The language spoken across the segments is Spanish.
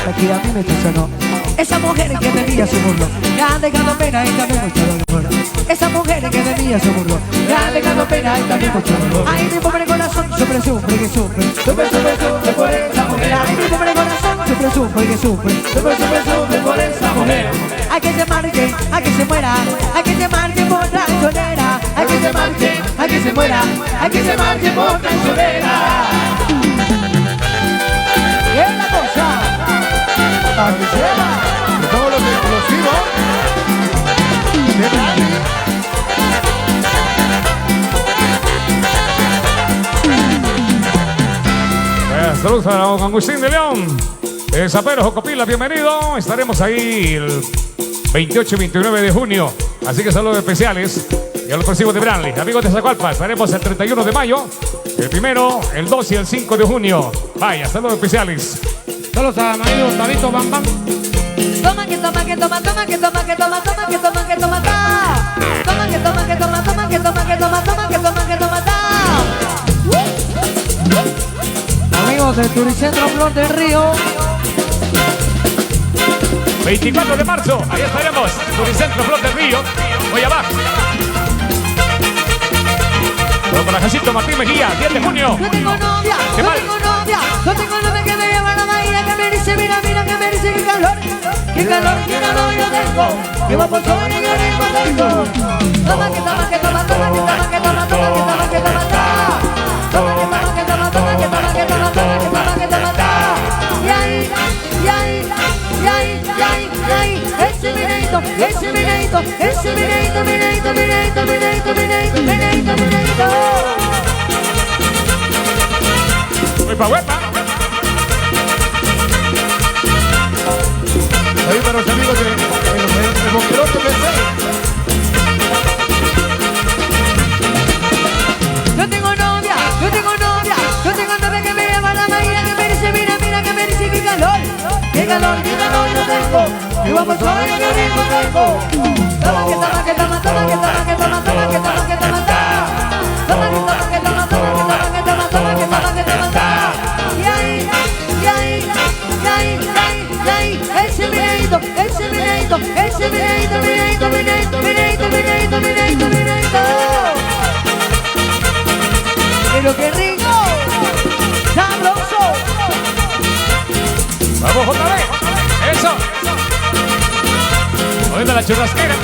para que a mí me sonó. Esa mujer que de mí se burló, me ha dejado pena y también mucho dolor. Esa mujer que de mí se burló, me ha dejado pena y también mucho dolor. Ay, mi pobre corazón sufre, sufre, que sufre. Sufre, sufre, sufre por esa mujer. Ay, mi pobre corazón sufre, sufre, que sufre. Sufre, sufre, sufre por esa mujer. Hay que se marche, hay que se muera, hay que se marche por traicionera. Hay que se marche, hay que se muera, hay que se marche por traicionera. ¿Qué es la cosa? Para que sepa. Estamos los explosivos de Brandy. Saludos a don Agustín de León, Zapero, Jocopila, bienvenido. Estaremos ahí el 28 y 29 de junio, así que saludos especiales. Y a los próximos de Branly, amigos de Zacualpa, estaremos el 31 de mayo, el 1, el 2 y el 5 de junio. Vaya, saludos especiales. Saludos a Mario Tabito Bam Bam. Toma que toma que toma, toma que toma que toma, toma que toma que toma, toma que toma que toma, toma que toma que toma, toma que toma que toma, amigos del Turicentro Flor del Río. 24 de marzo, ahí estaremos, Turicentro Flor del Río, voy abajo. Para Jacinto Martín Mejía, 10 de junio. Yo tengo novia, ¿Qué yo mal? tengo novia, yo tengo novia que me lleva a la bahía, que me dice, mira, mira, que me dice, qué calor yo tengo, que guapo soy y yo tengo tengo. Toma que toma que toma, toma que toma que toma, toma que toma que toma, toma que toma que toma, toma que toma que toma, toma que toma que toma, y ahí, y ahí, y ahí, y ahí, y ahí, ese meneito, ese meneito, ese meneito, meneito, meneito, meneito, meneito, meneito, meneito. ¡Huepa, huepa! Ahí para los amigos de Boquerote PC. Yo tengo novia, yo tengo novia, yo tengo novia que me lleva a la bahía, que me dice, mira, mira, que me dice, qué calor yo tengo, que guapo soy, que rico tengo. Toma que toma que toma, toma que toma que toma, toma que toma que toma, toma que toma que toma, toma que toma que toma, toma que toma que toma, y ahí, y ahí, y ahí, y ahí, y ahí, ese meneito, ese meneito, ese meneito, meneito, meneito, meneito, meneito, meneito, meneito. Pero qué rico, sabroso. Vamos otra vez, eso. Oyendo la churrasquera.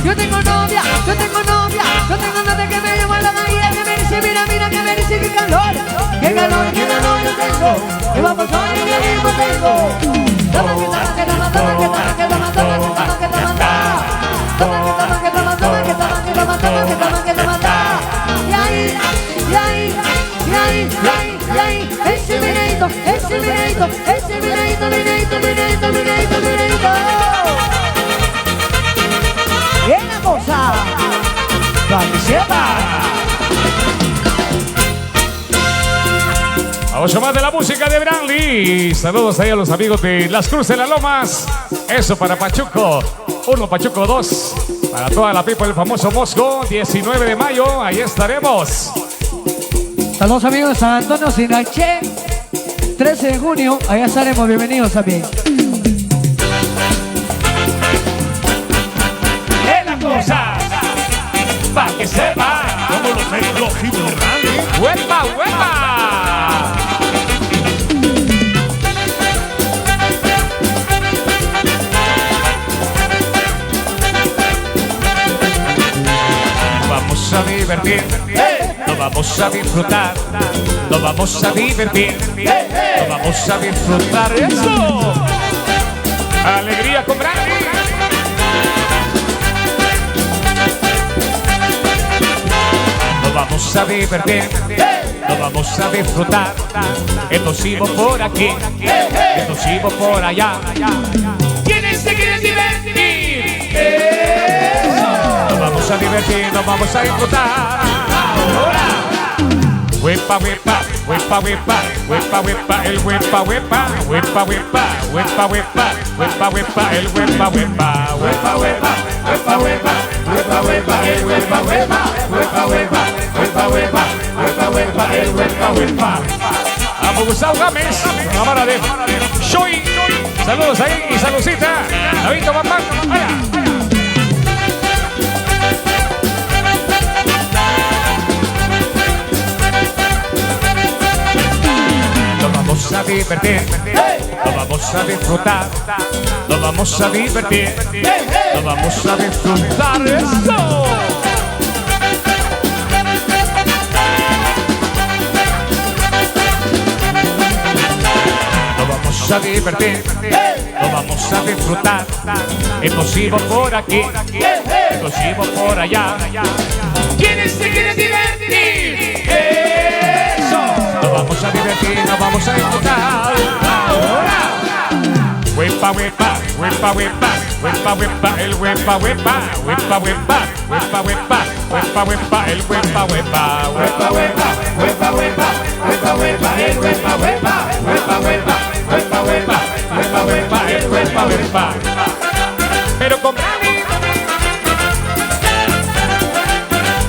Yo tengo novia, yo tengo novia, yo tengo novia que me lleva a la bahía, que me dice, mira, mira, que me dice, qué calor yo tengo, que vamos a ver qué ritmo tengo. Toma que toma que toma, toma que toma que toma, toma que toma que toma, toma que toma que toma, toma que toma que toma, toma que toma que toma, y ahí, y ahí, y ahí, y ahí, y ahí, ese meneito, ese meneito, ese meneito, meneito, meneito, meneito, meneito. ¡Bien la cosa! ¡Para que sepa! Vamos más de la música de Branly. Saludos ahí a los amigos de Las Cruces de las Lomas. Eso para Pachuco 1, Pachuco 2. Para toda la people del famoso Mosco, 19 de mayo, ahí estaremos. Saludos amigos de San Antonio Sinaché, 13 de junio, allá estaremos, bienvenidos también. ¡Es la cosa! ¡Pa' que sepa! Como los explosivos de Brandy. ¡Huepa, huepa! Vamos a divertir, nos vamos a disfrutar, nos vamos a divertir, nos vamos a disfrutar. ¡Eso! ¡Alegría con Brandy! Nos vamos a divertir, nos vamos a disfrutar. Explosivo por aquí, explosivo por allá. ¿Quiénes se quieren divertir? Nos vamos a divertir, nos vamos a disfrutar. Ahora. Huepa, huepa, huepa, huepa, huepa, huepa, el huepa, huepa, huepa, huepa, huepa, huepa, huepa, huepa, el huepa, huepa, huepa, huepa, huepa, huepa, huepa, huepa, el huepa, huepa, huepa, huepa, huepa, huepa, huepa, huepa, el huepa, huepa. Gustavo Gámez, la cámara de Shoy. Saludos ahí y saludcita. Davidito Bambam. Vaya. Nos vamos a divertir, nos vamos a disfrutar, nos vamos a divertir, nos vamos a disfrutar. ¡Eso! Nos vamos a divertir, nos vamos a disfrutar. Hemos ido por aquí, hemos ido por allá. ¿Quiénes se quieren divertir? ¡Eso! Nos vamos a divertir, nos vamos a disfrutar. Ahora. Huepa, huepa, huepa, huepa, huepa, huepa, el huepa, huepa, huepa, huepa, huepa, huepa, huepa, huepa, el huepa, huepa, huepa, huepa, huepa, huepa, huepa, huepa, el huepa, huepa, huepa, huepa, huepa, huepa, huepa, huepa, el huepa, huepa. Pero con Brani,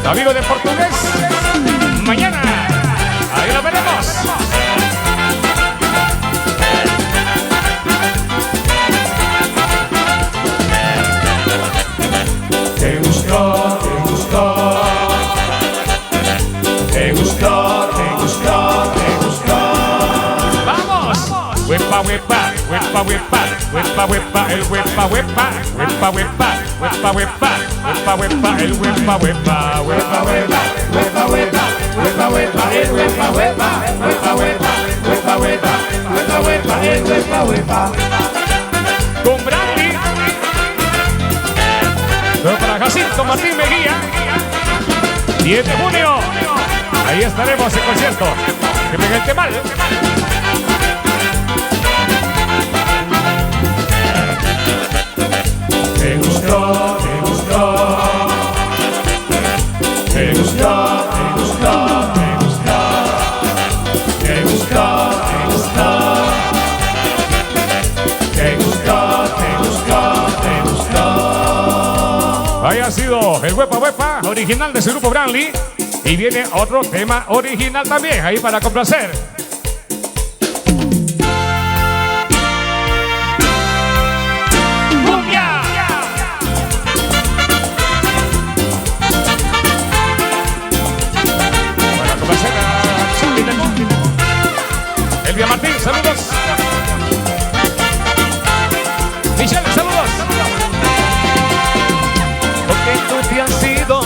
amigo de portugués, mañana, ahí lo veremos. Te gustó, te gustó, te gustó, te gustó, te gustó. ¡Vamos! Huepa, huepa, huepa, huepa, huepa, huepa, el huepa, huepa, huepa, huepa, huepa, huepa, huepa, huepa, el huepa, huepa, huepa, huepa, huepa, huepa, huepa, huepa, el huepa, huepa, huepa, huepa, huepa, huepa, huepa, huepa, el huepa, huepa. Con Brandy. Para Jacinto Martín Mejía, 10 de junio, ahí estaremos en concierto. Que me gente mal. Te gustó, te gustó, te gustó, te gustó, te gustó, te gustó, te gustó, te gustó, te gustó, te gustó. Ahí ha sido el Huepa Huepa, original de ese grupo Branly. Y viene otro tema original también, ahí para complacer. ¡Cumbia! Para complacer a Sandy Lemón. Elvia Martín, saludos. Michelle, saludos. Porque tú te has ido,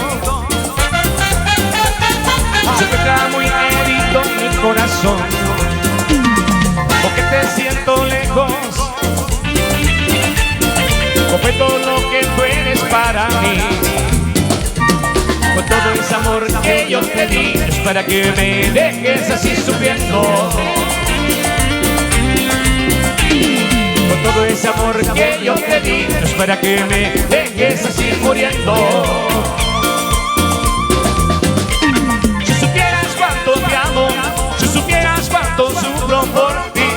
se me queda muy herido mi corazón, porque te siento lejos, porque todo lo que tú eres para mí, con todo ese amor que yo te di, es para que me dejes así sufriendo. Con todo ese amor que yo te di, es para que me dejes así muriendo. Si supieras cuánto te amo, si supieras cuánto sufro por ti,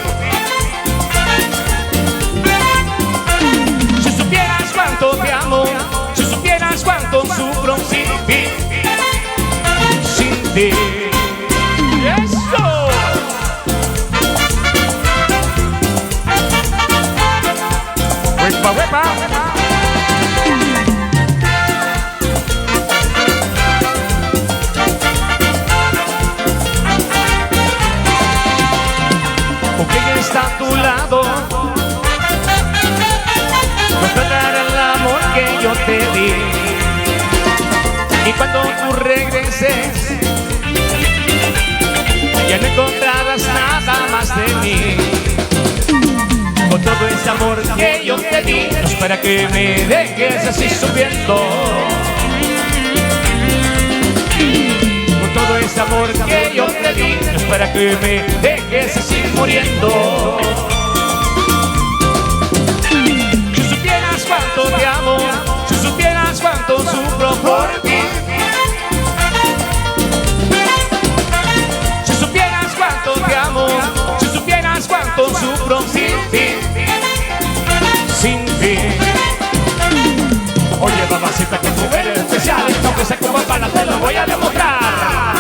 si supieras cuánto te amo, si supieras cuánto sufro sin ti, sin ti. ¡Eso! ¡Huepa, huepa! Porque ella está a tu lado, no te dará el amor que yo te di. Y cuando tú regreses, ya no encontrarás nada más de mí. Con todo ese amor que yo te di, no es para que me dejes así sufriendo. Con todo ese amor que yo te di, no es para que me dejes así muriendo. Si supieras cuánto te amo, si supieras cuánto sufro por ti, si supieras cuánto te amo, si supieras cuánto sufro sin ti, sin ti. Oye, mamacita, que tú eres especial, aunque sea como pana, te lo voy a demostrar.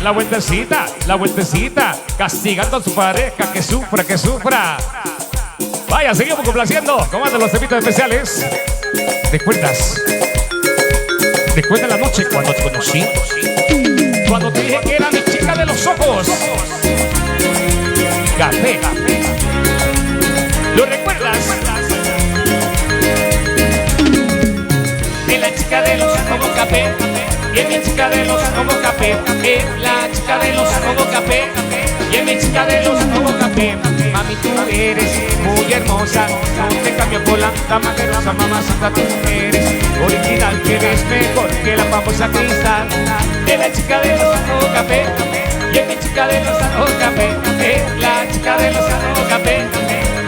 la vueltecita, castigando a su pareja, que sufra, que sufra. Vaya, seguimos complaciendo con más de los temitas especiales. ¿Recuerdas la noche cuando te conocí? Cuando te dije que era mi chica de los ojos. Café. ¿Lo recuerdas? Es la chica de los ojos café. Es mi chica de los ojos café. Es la chica de los ojos café. Y es mi chica de los ojos café. Mami, tú eres muy hermosa. No te cambio por la dama de rosa, mamacita, tú eres original, que eres mejor que la famosa Cristal. Es la chica de los ojos café. Y es mi chica de los ojos café. Es la chica de los ojos café.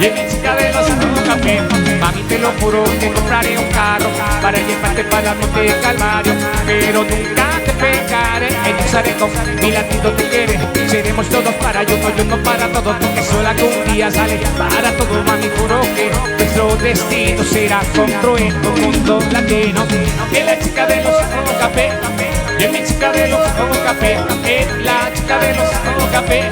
Y es mi chica de los ojos café. Mami, te lo juro, te compraré un carro para llevarte para el monte de Calvario. Pero nunca te pegaré, endulzaré con mi latido te quiere. Seremos todos para yo no para todos, porque sola que un día sale para todo. Mami, juro que nuestro destino será construir un mundo latino. Es la chica de los ojos café. Y es mi chica de los ojos café. Es la chica de los ojos café.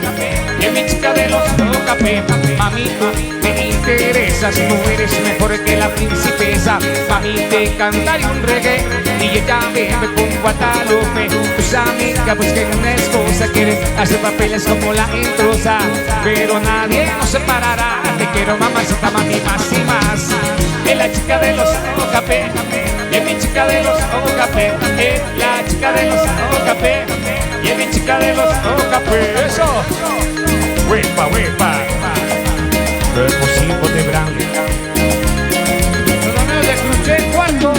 Y es mi chica de los ojos café. Mami, tú me interesas, no eres mejor que la princesa. Mami, te cantaré un reggae y ella me con Guadalupe. Tus amigas busquen una esposa, quieren hacer papeles como la intrusa, pero nadie nos separará. Te quiero, mamacita, mami, más y más. Es la chica de los ojos café. Y es mi chica de los ojos café. Es la chica de los ojos café. Y es mi chica de los ojos café. Eso. Huepa, huepa. Hermosito de Brandy. Los amigos de Cruché cuarto.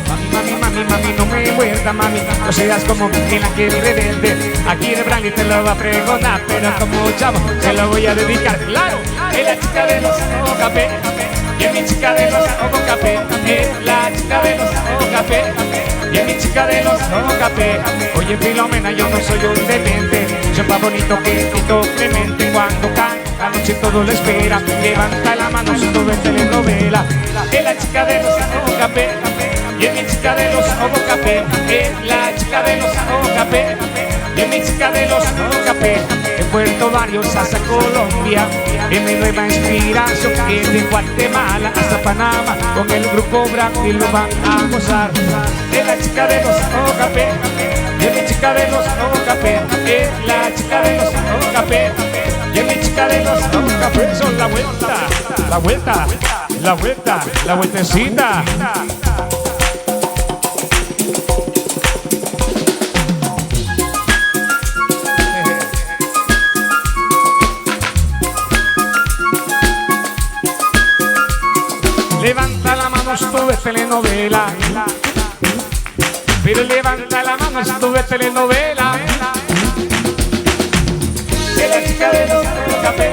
Mami, no me muerda, mami. No seas como en la que rebelde. Aquí de Brandy te lo va a pregonar, pero como chavo se lo voy a dedicar. Claro, es la chica de los ojos café. Y es mi chica de los ojos café. Es la chica de los ojos café. Y es mi chica de los ojos café. Oye, Filomena, yo no soy un demente. Soy más bonito que Tito Clemente. Cuando cae la noche todo lo espera. Levanta la mano, si tú ves telenovela. Es la chica de los ojos café. Y es mi chica de los ojos café. Es la chica de los ojos café. Y es mi chica de los ojos café. He vuelto varios hasta Colombia. En mi nueva inspiración, desde Guatemala hasta Panamá, con el grupo Brandy lo van a gozar. Es la chica de los ojos café. Y es mi chica de los ojos café. Es la chica de los ojos café. Y es mi chica de los ojos café. Son la vuelta, la vuelta, la vuelta, la vueltecita. Levanta la mano si tú ves telenovela. Pero levanta la mano si tú ves telenovela. Es la chica de los ojos café.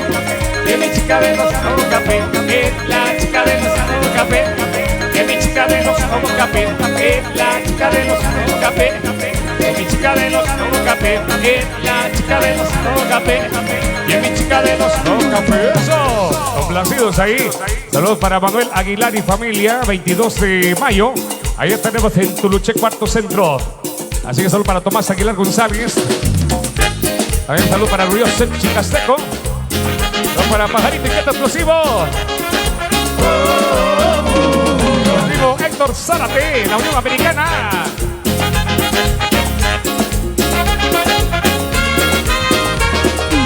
Es mi chica de los ojos café. Es la chica de los ojos café. Es mi chica de los ojos café. Es la chica de los ojos café. Es mi chica de los ojos café. Es la chica de los ojos café. Y es mi chica de los ojos café. ¡Eso! Complacidos ahí. Saludos para Manuel Aguilar y familia. 22 de mayo. Ahí tenemos en Tuluche, cuarto centro. Así que saludos para Tomás Aguilar González. También saludos para Río Chicasteco. Saludos para Pajarito y Quieto Explosivo. Explosivo Héctor Zárate, la Unión Americana.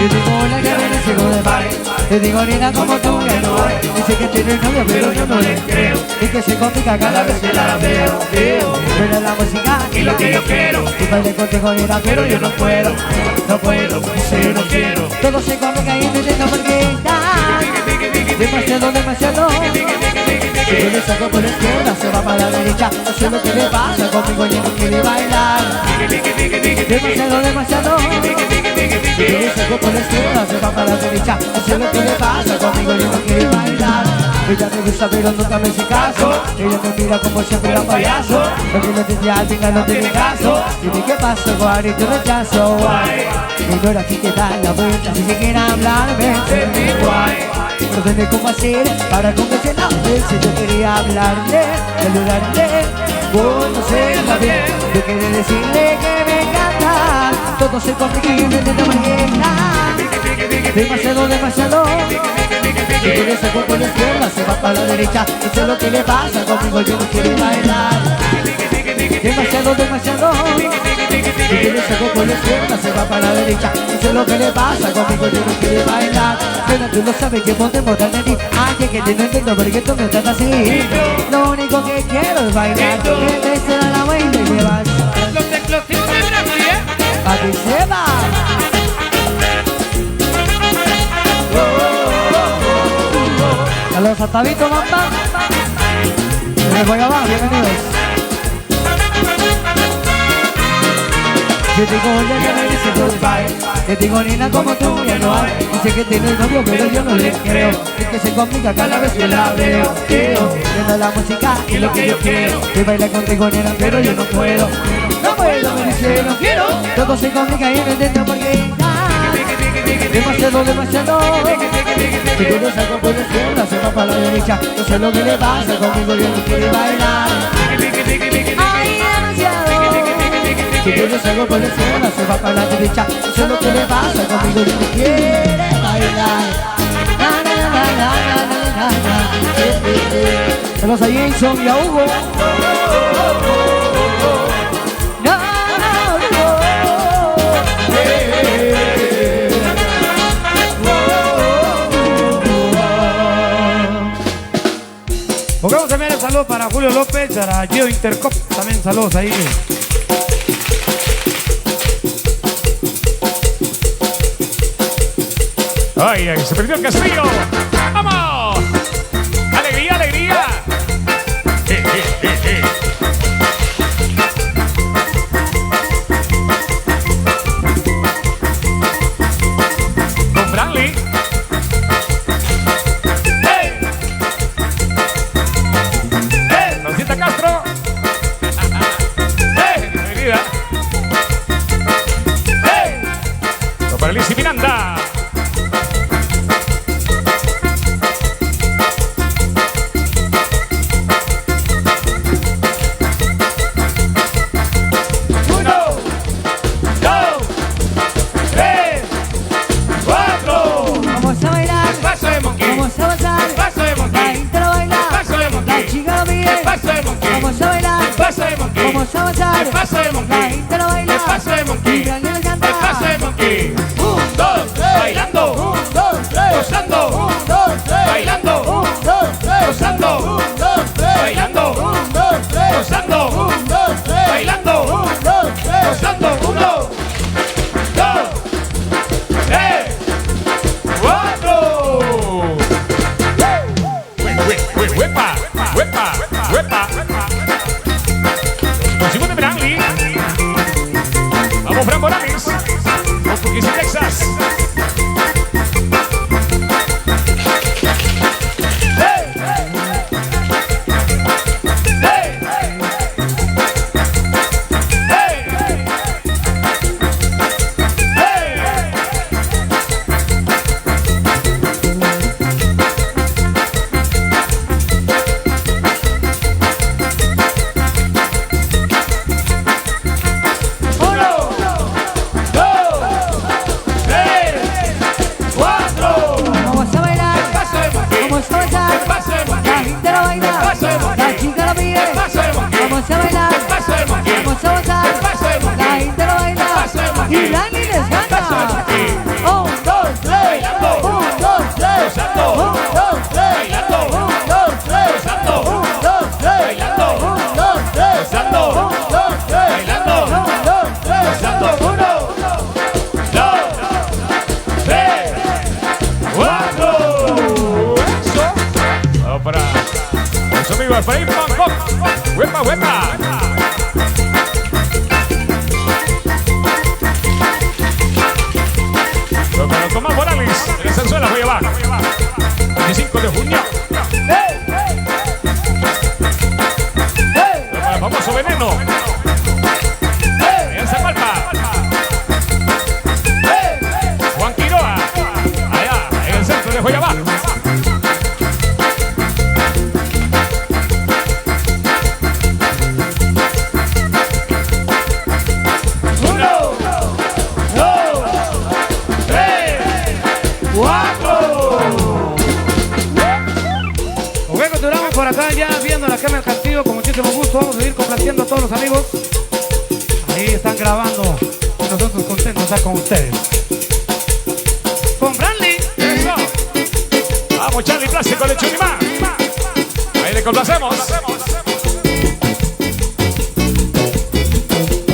Yo tengo la carrera ciego de baile. Te digo nena como tú ya no hay. Dice que tiene novia pero yo no le creo. Y que se complica cada vez que la veo. Pero la música y lo que yo quiero. Y baile contigo nena pero yo no puedo. No puedo, yo no quiero. Todo se complica y no entiendo por qué está. Demasiado, demasiado. Si yo le saco por la izquierda se va para la derecha. No sé lo que le pasa conmigo, ya no quiere bailar. Demasiado, demasiado. Si yo le saco por la izquierda se va para la derecha. No sé lo que le pasa conmigo, ya no quiere bailar. Ella me gusta pero nunca me hace caso. Ella me mira como siempre un payaso. Porque no tendría al final no tiene caso. Dime qué pasa, guay, y te rechazo, guay. Y no era aquí que da la vuelta si se quiere hablarme de mi guay. Pero dime cómo hacer para convencerla. Si yo quería hablarle, saludarle, conocerla bien. Yo quería decirle que me encanta. todo se complica y no entiendo por qué. Demasiado, demasiado. Si tiene ese cuerpo en la izquierda, se va para la derecha. No sé lo que le pasa conmigo, yo no quiero bailar. Demasiado, demasiado. Si tiene ese cuerpo en la izquierda, se va para la derecha. No sé lo que le pasa conmigo, yo no quiero bailar. Pero tú lo sabes que podemos darle a ti. Ay, que te no entiendo porque tú me tratas así. Lo único que quiero es bailar. Que te será la buena y me vas. Los teclos siempre Brandy, A que se va. Saludos a Tabito, mamá. Les voy a abajo, bienvenidos. Yo tengo una que me dice goodbye. Que tengo nena como tú, ya no hay. Dice que tiene novio, pero yo no le creo. Es que se complica cada vez que la veo. Viendo la música y lo que yo quiero. Que baila contigo, nena, pero yo no puedo. No puedo, me dice, no quiero. Todo se complica y no entiendo por qué. Demasiado, demasiado. Si tienes algo por la izquierda, se va para la derecha. No sé lo que le pasa conmigo, yo no quiero bailar. Ay, demasiado. Si tienes algo por la izquierda, se va para la derecha. No sé lo que le pasa conmigo, yo no quiero bailar. Saludos a Jason y a Hugo. Pongamos también el saludo para Julio López, para Gio Intercop, también saludos ahí. Ay, ay, se perdió el castillo. ¡Vamos! ¡Alegría, alegría! Con Franly. Rosita Castro. Mi vida. Para Lizzy Miranda. Vamos a avanzar. El paso de monkey. La gente lo baila. El paso de monkey. Y Daniel canta. El paso de monkey. 1, 2, 3. Bailando. 1, 2, 3. Gozando. 1, 2, 3. Bailando. 1, 2, 3. Gozando. 1, 2, 3. Bailando. 1, 2, 3. Gozando. 1, 2, 3. Bailando. 1, 2, 3. Gozando. 1, 2, 3, 4. ¡Huepa! ¡Huepa! ¡Huepa! Consigo de Brandy. Vamos, Fran Morales. Los Cookies de Texas. Para ir Bangkok. ¡Huepa, huepa! Para Tomás Morales, en Sanzuela, voy a llevar. 25 de junio. Para el famoso Veneno. En Zapalpa. Juan Quiroa. Allá, en el centro de Guayabá. complaciendo a todos los amigos. Ahí están grabando y nosotros contentos de estar con ustedes. Con Brandy. Eso. Vamos, Charlie Plástico de Chunimá. Ahí le complacemos.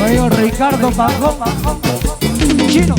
Oye, Ricardo Bajón. Chino.